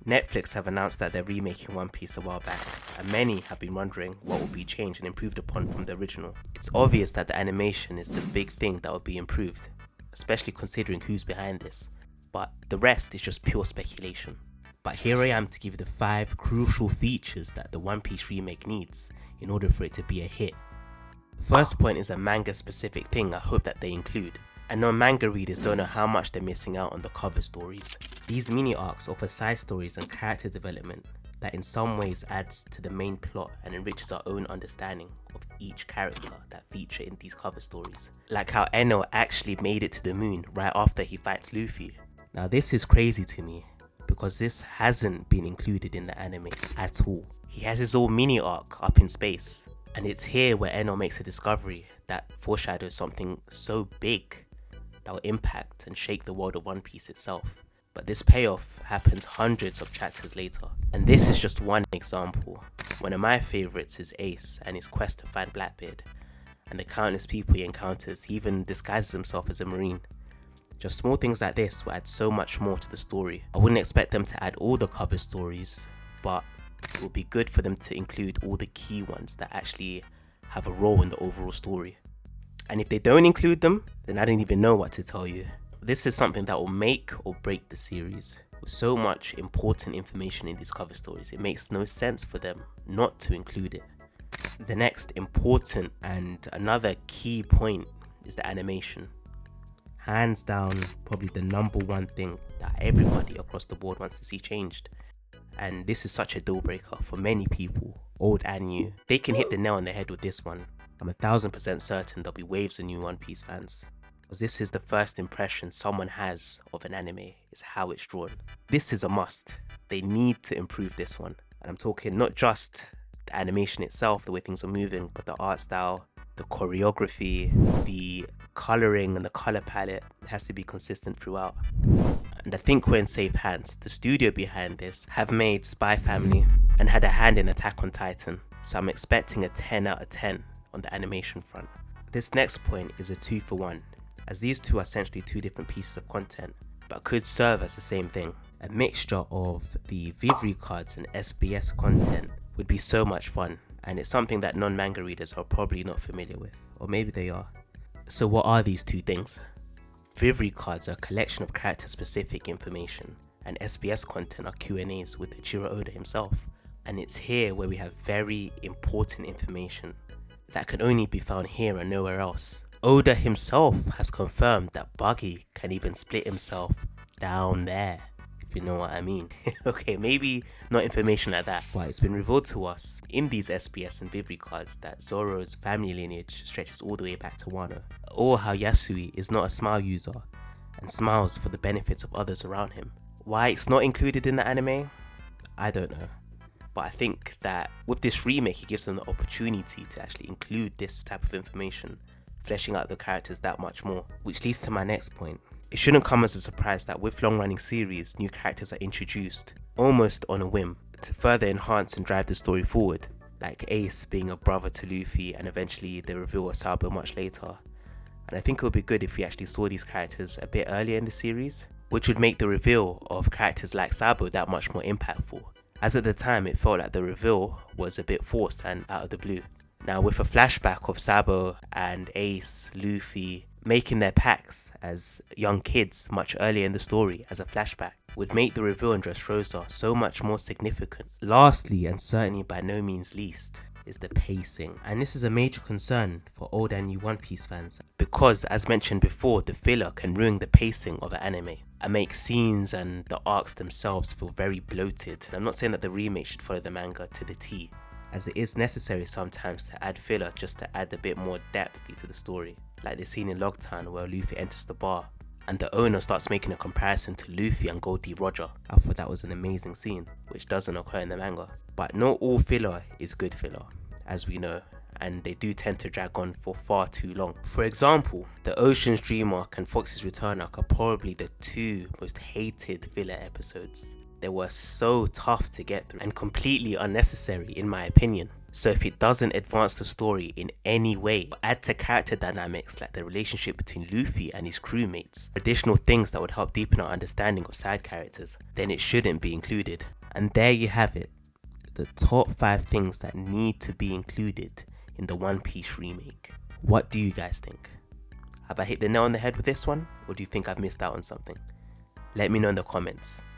Netflix have announced that they're remaking One Piece a while back, and many have been wondering what will be changed and improved upon from the original. It's obvious that the animation is the big thing that will be improved, especially considering who's behind this, but the rest is just pure speculation. But here I am to give you the 5 crucial features that the One Piece remake needs in order for it to be a hit. First point is a manga specific thing I hope that they include. I know manga readers don't know how much they're missing out on the cover stories. These mini arcs offer side stories and character development that in some ways adds to the main plot and enriches our own understanding of each character that feature in these cover stories. Like how Eno actually made it to the moon right after he fights Luffy. Now this is crazy to me because this hasn't been included in the anime at all. He has his own mini arc up in space, and it's here where Eno makes a discovery that foreshadows something so big that will impact and shake the world of One Piece itself. But this payoff happens hundreds of chapters later. And this is just one example. One of my favourites is Ace and his quest to find Blackbeard, and the countless people he encounters. He even disguises himself as a marine. Just small things like this will add so much more to the story. I wouldn't expect them to add all the cover stories, but it would be good for them to include all the key ones that actually have a role in the overall story. And if they don't include them, then I don't even know what to tell you. This is something that will make or break the series. With so much important information in these cover stories, it makes no sense for them not to include it. The next important and another key point is the animation. Hands down, probably the number one thing that everybody across the board wants to see changed. And this is such a deal breaker for many people, old and new. They can hit the nail on the head with this one. I'm 1000% certain there'll be waves of new One Piece fans, because this is the first impression someone has of an anime, is how it's drawn. This is a must. They need to improve this one. And I'm talking not just the animation itself, the way things are moving, but the art style, the choreography, the colouring and the colour palette. It has to be consistent throughout. And I think we're in safe hands. The studio behind this have made Spy Family and had a hand in Attack on Titan, so I'm expecting a 10 out of 10 on the animation front. This next point is a 2 for 1, as these two are essentially two different pieces of content, but could serve as the same thing. A mixture of the Vivre cards and SBS content would be so much fun, and it's something that non-manga readers are probably not familiar with, or maybe they are. So what are these two things? Vivre cards are a collection of character-specific information, and SBS content are Q&As with Ichiro Oda himself. And it's here where we have very important information that can only be found here and nowhere else. Oda himself has confirmed that Buggy can even split himself down there, if you know what I mean. Okay, maybe not information like that, but it's been revealed to us in these SBS and Vivre cards that Zoro's family lineage stretches all the way back to Wano, or how Yasui is not a smile user and smiles for the benefits of others around him. Why it's not included in the anime, I don't know. But I think that with this remake, it gives them the opportunity to actually include this type of information, fleshing out the characters that much more. Which leads to my next point. It shouldn't come as a surprise that with long-running series, new characters are introduced almost on a whim to further enhance and drive the story forward, like Ace being a brother to Luffy and eventually the reveal of Sabo much later. And I think it would be good if we actually saw these characters a bit earlier in the series, which would make the reveal of characters like Sabo that much more impactful, as at the time it felt like the reveal was a bit forced and out of the blue. Now with a flashback of Sabo and Ace, Luffy making their packs as young kids much earlier in the story as a flashback would make the reveal in Dressrosa so much more significant. Lastly, and certainly by no means least, is the pacing. And this is a major concern for old and new One Piece fans, because as mentioned before, the filler can ruin the pacing of an anime and make scenes and the arcs themselves feel very bloated. I'm not saying that the remake should follow the manga to the T, as it is necessary sometimes to add filler just to add a bit more depth to the story, like the scene in Longtime where Luffy enters the bar and the owner starts making a comparison to Luffy and Goldie Roger. I thought that was an amazing scene, which doesn't occur in the manga. But not all filler is good filler, as we know, and they do tend to drag on for far too long. For example, the Ocean's Dream arc and Fox's Return arc are probably the two most hated filler episodes. They were so tough to get through and completely unnecessary in my opinion. So if it doesn't advance the story in any way, or add to character dynamics like the relationship between Luffy and his crewmates, additional things that would help deepen our understanding of side characters, then it shouldn't be included. And there you have it, the top 5 things that need to be included in the One Piece remake. What do you guys think? Have I hit the nail on the head with this one, or do you think I've missed out on something? Let me know in the comments.